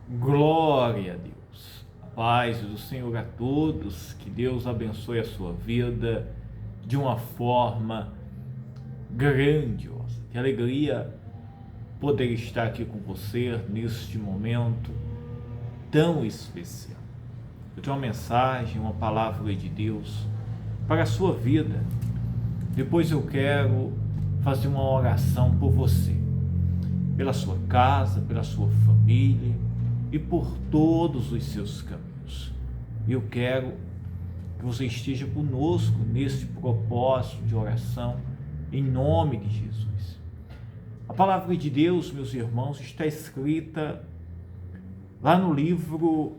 Glória a Deus. A paz do Senhor a todos. Que Deus abençoe a sua vida de uma forma grandiosa. Que alegria poder estar aqui com você neste momento tão especial. Eu tenho uma mensagem, uma palavra de Deus para a sua vida. Depois eu quero fazer uma oração por você, pela sua casa, pela sua família e por todos os seus caminhos. Eu quero que você esteja conosco nesse propósito de oração, em nome de Jesus. A palavra de Deus, meus irmãos, está escrita lá no livro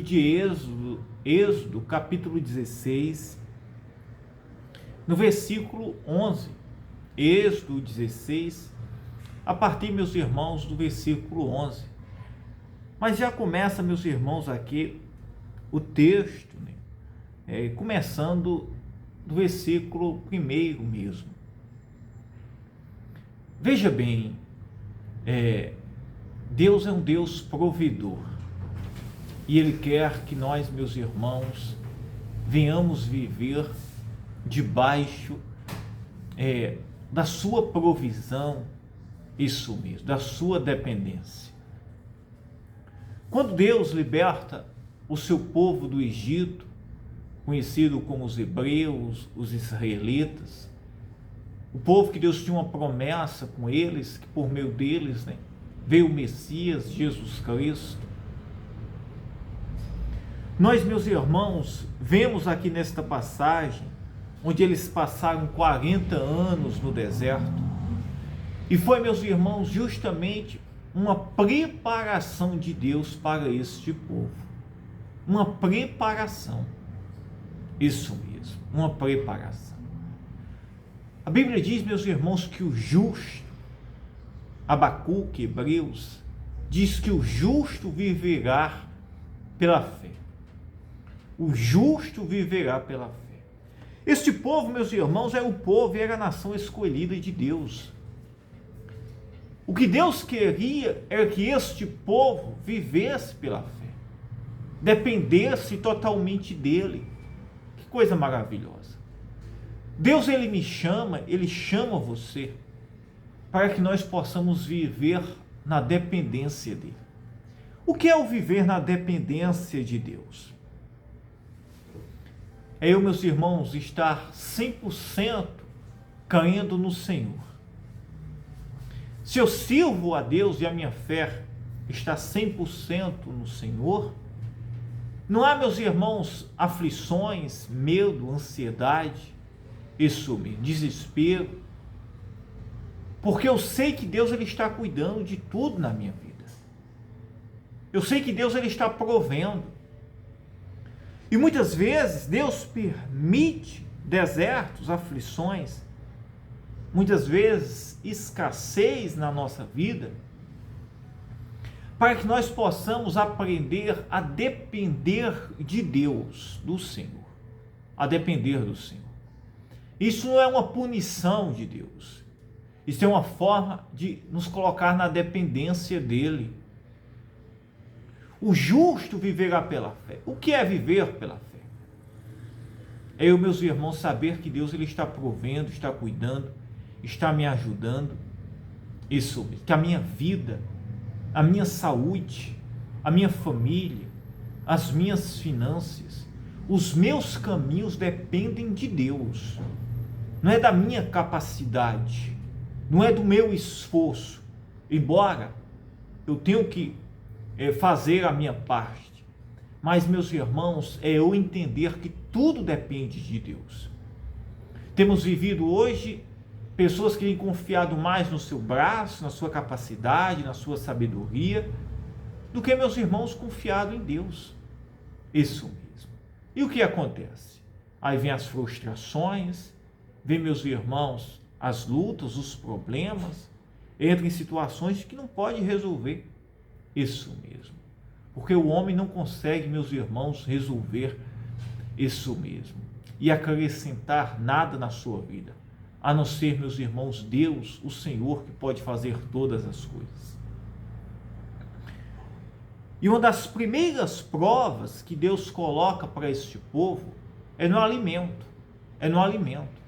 de Êxodo, capítulo 16, no versículo 11. Êxodo 16, a partir, meus irmãos, do versículo 11. Mas já começa, meus irmãos, aqui o texto, começando do versículo 1 mesmo. Veja bem, Deus é um Deus provedor, e Ele quer que nós, meus irmãos, venhamos viver debaixo da sua provisão, isso mesmo, da sua dependência. Quando Deus liberta o seu povo do Egito, conhecido como os hebreus, os israelitas, o povo que Deus tinha uma promessa com eles, que por meio deles veio o Messias, Jesus Cristo. Nós, meus irmãos, vemos aqui nesta passagem, onde eles passaram 40 anos no deserto, e foi, meus irmãos, justamente uma preparação de Deus para este povo. Uma preparação. Isso mesmo, uma preparação. A Bíblia diz, meus irmãos, que o justo, Abacuque, Hebreus, diz que o justo viverá pela fé. O justo viverá pela fé. Este povo, meus irmãos, era o povo e era a nação escolhida de Deus. O que Deus queria era que este povo vivesse pela fé, dependesse totalmente dele. Que coisa maravilhosa. Deus, Ele chama você para que nós possamos viver na dependência dele. O que é o viver na dependência de Deus? É eu, meus irmãos, estar 100% crendo no Senhor. Se eu sirvo a Deus e a minha fé está 100% no Senhor, não há, meus irmãos, aflições, medo, ansiedade, isso mesmo, desespero, porque eu sei que Deus ele está cuidando de tudo na minha vida. Eu sei que Deus ele está provendo. E muitas vezes Deus permite desertos, aflições, muitas vezes escassez na nossa vida, para que nós possamos aprender a depender de Deus, do Senhor, a depender do Senhor. Isso não é uma punição de Deus, isso é uma forma de nos colocar na dependência dele. O justo viverá pela fé. O que é viver pela fé? É eu, meus irmãos, saber que Deus ele está provendo, está cuidando, está me ajudando. Isso, que a minha vida, a minha saúde, a minha família, as minhas finanças, os meus caminhos dependem de Deus. Não é da minha capacidade, não é do meu esforço, embora eu tenha que fazer a minha parte, mas, meus irmãos, é eu entender que tudo depende de Deus. Temos vivido hoje pessoas que têm confiado mais no seu braço, na sua capacidade, na sua sabedoria, do que, meus irmãos, confiado em Deus. Isso mesmo. E o que acontece? Aí vem as frustrações, vem, meus irmãos, as lutas, os problemas, entra em situações que não pode resolver. Isso mesmo. Porque o homem não consegue, meus irmãos, resolver isso mesmo e acrescentar nada na sua vida, a não ser, meus irmãos, Deus, o Senhor, que pode fazer todas as coisas. E uma das primeiras provas que Deus coloca para este povo é no alimento. É no alimento.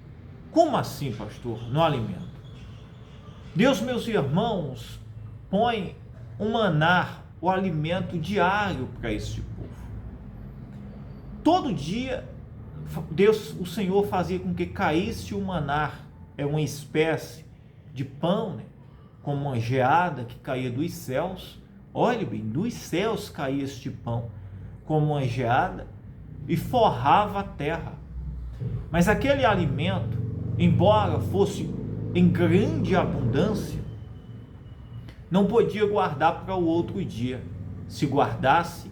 Como assim, pastor? No alimento. Deus, meus irmãos, põe o maná, o alimento diário para este povo. Todo dia, Deus, o Senhor fazia com que caísse o maná, é uma espécie de pão, né? Como uma geada que caía dos céus. Olhe bem, dos céus caía este pão, como uma geada, e forrava a terra. Mas aquele alimento, embora fosse em grande abundância, não podia guardar para o outro dia. Se guardasse,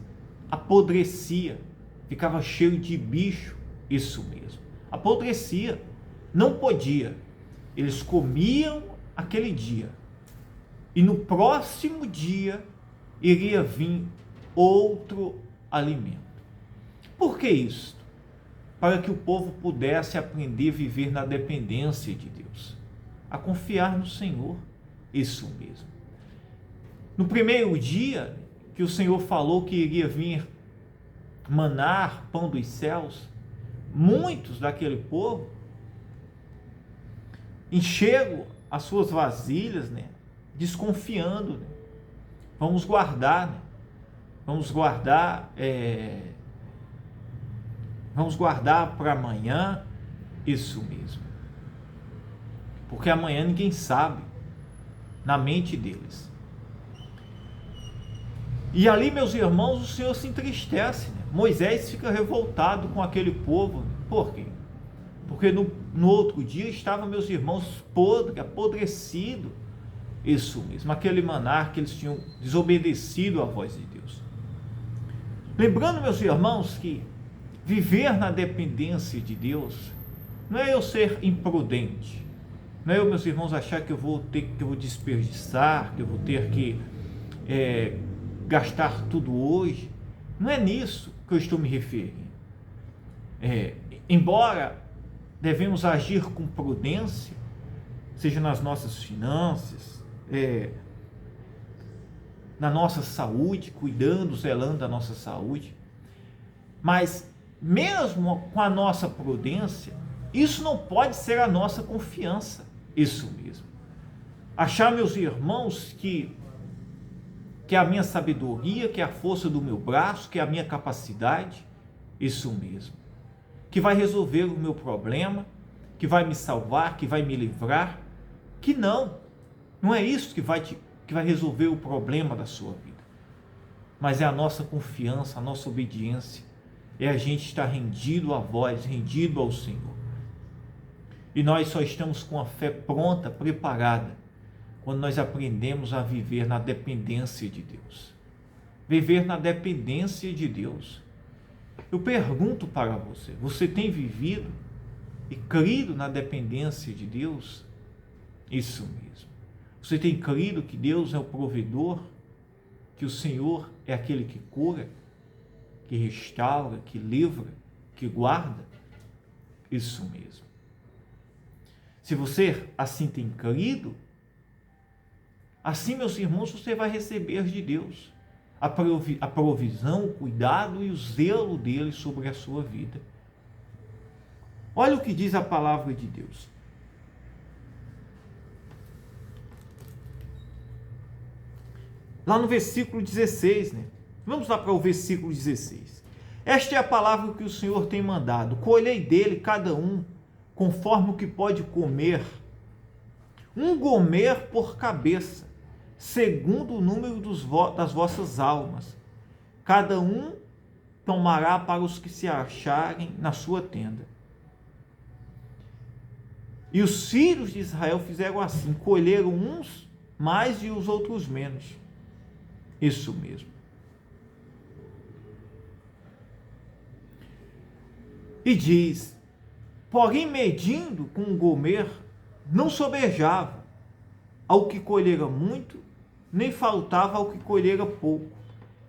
apodrecia, ficava cheio de bicho, isso mesmo, apodrecia, não podia. Eles comiam aquele dia, e no próximo dia iria vir outro alimento. Por que isso? Para que o povo pudesse aprender a viver na dependência de Deus, a confiar no Senhor, isso mesmo. No primeiro dia que o Senhor falou que iria vir manar pão dos céus, muitos daquele povo encheram as suas vasilhas, né, desconfiando, né? Vamos guardar, né? Vamos guardar para amanhã, isso mesmo. Porque amanhã ninguém sabe, na mente deles. E ali, meus irmãos, o Senhor se entristece, né? Moisés fica revoltado com aquele povo. Né? Por quê? Porque no outro dia estavam, meus irmãos, apodrecido. Isso mesmo, aquele maná que eles tinham desobedecido à voz de Deus. Lembrando, meus irmãos, que viver na dependência de Deus não é eu ser imprudente, não é eu, meus irmãos, achar que eu vou desperdiçar, que eu vou ter que gastar tudo hoje. Não é nisso que eu estou me referindo. Embora devemos agir com prudência, seja nas nossas finanças, na nossa saúde, cuidando, zelando da nossa saúde, mas mesmo com a nossa prudência, isso não pode ser a nossa confiança, isso mesmo. Achar, meus irmãos, que a minha sabedoria, que a força do meu braço, que a minha capacidade, isso mesmo, que vai resolver o meu problema, que vai me salvar, que vai me livrar, que não é isso que vai resolver o problema da sua vida, mas é a nossa confiança, a nossa obediência, é a gente estar rendido à voz, rendido ao Senhor. E nós só estamos com a fé pronta, preparada, quando nós aprendemos a viver na dependência de Deus. Viver na dependência de Deus. Eu pergunto para você, você tem vivido e crido na dependência de Deus? Isso mesmo. Você tem crido que Deus é o provedor, que o Senhor é aquele que cura, que restaura, que livra, que guarda? Isso mesmo. Se você assim tem crido, assim, meus irmãos, você vai receber de Deus a provisão, o cuidado e o zelo dele sobre a sua vida. Olha o que diz a palavra de Deus. Lá no versículo 16, né? Vamos lá para o versículo 16. Esta é a palavra que o Senhor tem mandado. Colhei dele cada um, conforme o que pode comer. Um gomer por cabeça, segundo o número das vossas almas. Cada um tomará para os que se acharem na sua tenda. E os filhos de Israel fizeram assim, colheram uns mais e os outros menos. Isso mesmo. E diz, porém medindo com o gomer, não sobejava ao que colhera muito, nem faltava ao que colhera pouco.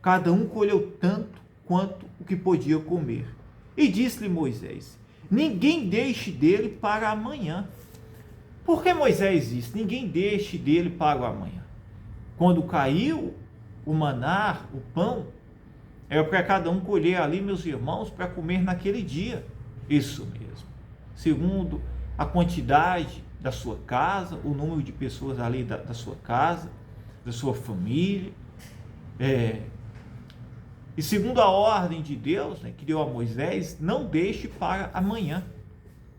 Cada um colheu tanto quanto o que podia comer. E disse-lhe Moisés, ninguém deixe dele para amanhã. Por que Moisés disse, ninguém deixe dele para o amanhã? Quando caiu o maná, o pão, era para cada um colher ali, meus irmãos, para comer naquele dia. Isso mesmo. Segundo a quantidade da sua casa, o número de pessoas ali da sua casa, da sua família. E segundo a ordem de Deus, né, que deu a Moisés, não deixe para amanhã.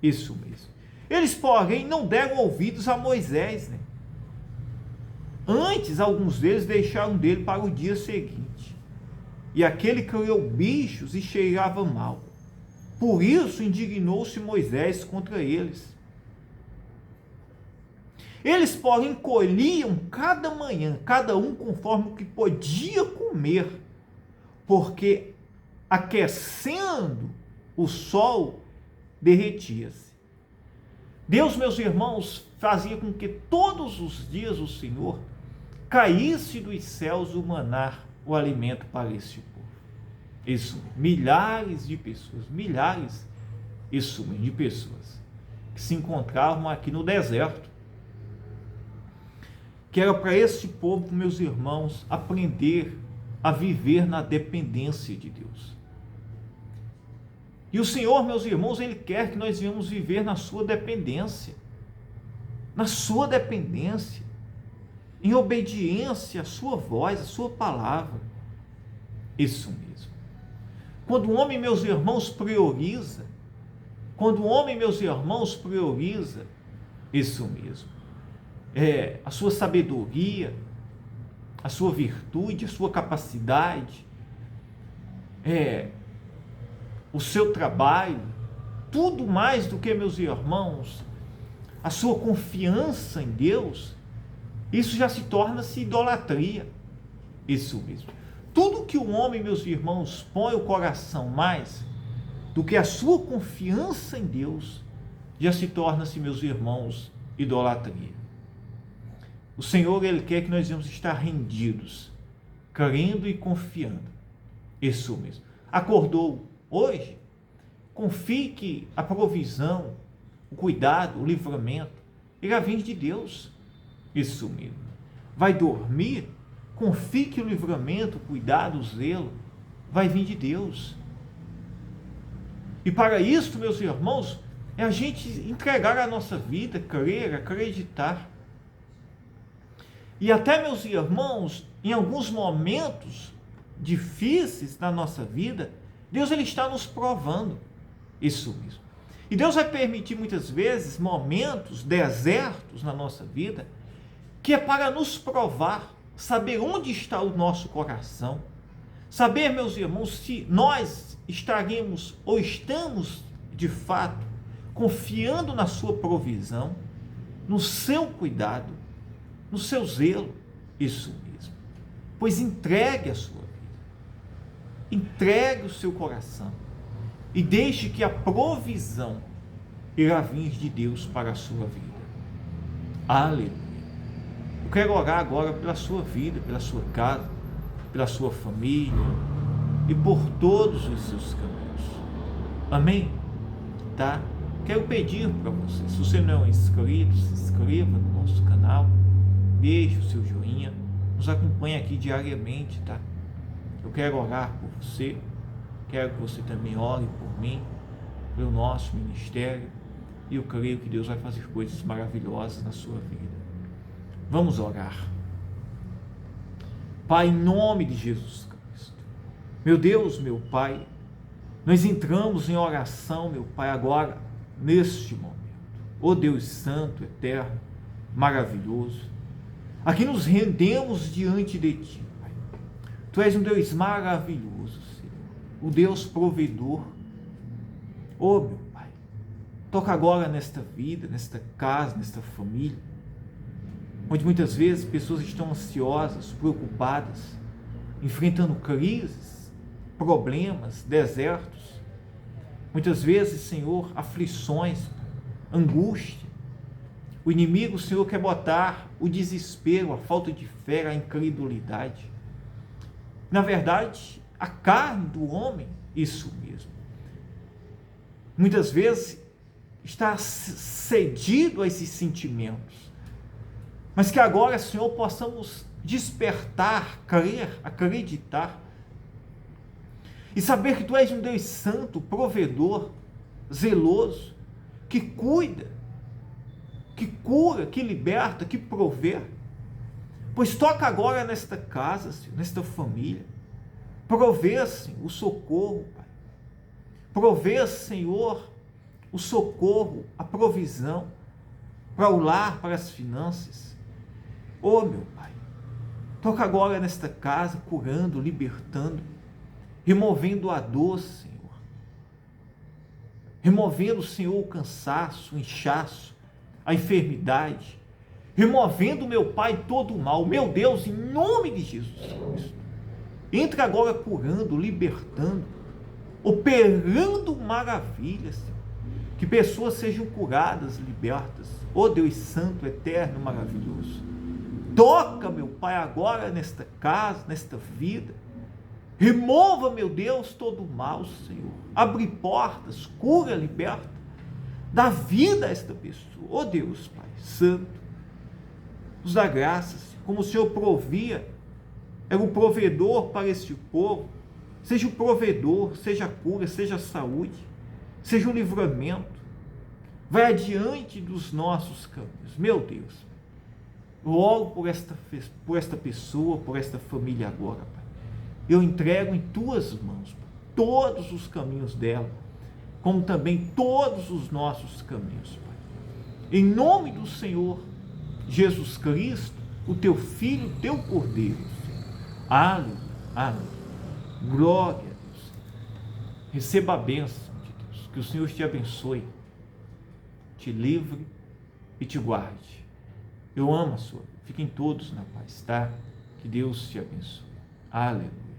Isso mesmo. Eles, porém, não deram ouvidos a Moisés, né? Antes, alguns deles deixaram dele para o dia seguinte. E aquele criou bichos e cheirava mal. Por isso indignou-se Moisés contra eles. Eles, porém, colhiam cada manhã, cada um conforme o que podia comer, porque aquecendo o sol derretia-se. Deus, meus irmãos, fazia com que todos os dias o Senhor caísse dos céus o maná, o alimento para esse povo. Isso, milhares de pessoas, de pessoas que se encontravam aqui no deserto, que era para esse povo, meus irmãos, aprender a viver na dependência de Deus. E o Senhor, meus irmãos, Ele quer que nós venhamos viver na sua dependência, em obediência à sua voz, à sua palavra. Isso mesmo. Quando o homem, meus irmãos, prioriza, isso mesmo, a sua sabedoria, a sua virtude, a sua capacidade, o seu trabalho, tudo mais do que, meus irmãos, a sua confiança em Deus, isso já se torna-se idolatria. Isso mesmo. Tudo que o homem, meus irmãos, põe o coração mais do que a sua confiança em Deus, já se torna-se, meus irmãos, idolatria. O Senhor, Ele quer que nós venhamos estar rendidos, crendo e confiando. Isso mesmo. Acordou hoje? Confie que a provisão, o cuidado, o livramento, irá vir de Deus. Isso mesmo. Vai dormir? Confie que o livramento, o cuidado, o zelo, vai vir de Deus. E para isso, meus irmãos, é a gente entregar a nossa vida, crer, acreditar. E até, meus irmãos, em alguns momentos difíceis na nossa vida, Deus, Ele está nos provando. Isso mesmo. E Deus vai permitir muitas vezes momentos, desertos na nossa vida, que é para nos provar, saber onde está o nosso coração, saber, meus irmãos, se nós estaremos ou estamos de fato confiando na sua provisão, no seu cuidado, no seu zelo. Isso mesmo. Pois entregue a sua vida, entregue o seu coração e deixe que a provisão irá vir de Deus para a sua vida. Aleluia. Eu quero orar agora pela sua vida, pela sua casa, pela sua família e por todos os seus caminhos. Amém? Tá? Quero pedir para você, se você não é inscrito, se inscreva no nosso canal, deixe o seu joinha, nos acompanhe aqui diariamente, tá? Eu quero orar por você, quero que você também ore por mim, pelo nosso ministério, e eu creio que Deus vai fazer coisas maravilhosas na sua vida. Vamos orar. Pai, em nome de Jesus Cristo, meu Deus, meu Pai, nós entramos em oração, meu Pai, agora, neste momento. Ó Deus Santo, Eterno, maravilhoso, aqui nos rendemos diante de Ti, Pai. Tu és um Deus maravilhoso, Senhor, o Deus provedor. Ó meu Pai, toca agora nesta vida, nesta casa, nesta família, onde muitas vezes pessoas estão ansiosas, preocupadas, enfrentando crises, problemas, desertos, muitas vezes, Senhor, aflições, angústia. O inimigo, Senhor, quer botar o desespero, a falta de fé, a incredulidade. Na verdade, a carne do homem, isso mesmo, muitas vezes está cedido a esses sentimentos, mas que agora, Senhor, possamos despertar, crer, acreditar, e saber que Tu és um Deus santo, provedor, zeloso, que cuida, que cura, que liberta, que provê. Pois toca agora nesta casa, Senhor, nesta família. Provê, Senhor, o socorro, Pai. Provê, Senhor, o socorro, a provisão para o lar, para as finanças. Oh, meu Pai, toca agora nesta casa, curando, libertando, removendo a dor, Senhor. Removendo, Senhor, o cansaço, o inchaço, a enfermidade. Removendo, meu Pai, todo o mal. Meu Deus, em nome de Jesus Cristo. Entra agora curando, libertando, operando maravilhas, Senhor. Que pessoas sejam curadas, libertas. Oh Deus Santo, eterno, maravilhoso. Toca, meu Pai, agora nesta casa, nesta vida. Remova, meu Deus, todo o mal, Senhor. Abre portas, cura, liberta. Dá vida a esta pessoa. Oh Deus, Pai Santo, nos dá graças, como o Senhor provia, era o provedor para este povo. Seja o provedor, seja a cura, seja a saúde, seja o livramento. Vai adiante dos nossos caminhos. Meu Deus, logo por esta pessoa, por esta família agora, Pai. Eu entrego em Tuas mãos, Pai, todos os caminhos dela, como também todos os nossos caminhos, Pai. Em nome do Senhor Jesus Cristo, o Teu Filho, o Teu Cordeiro, Senhor. Aleluia, aleluia. Glória a Deus. Receba a bênção de Deus. Que o Senhor te abençoe, te livre e te guarde. Eu amo a sua vida. Fiquem todos na paz, tá? Que Deus te abençoe. Aleluia.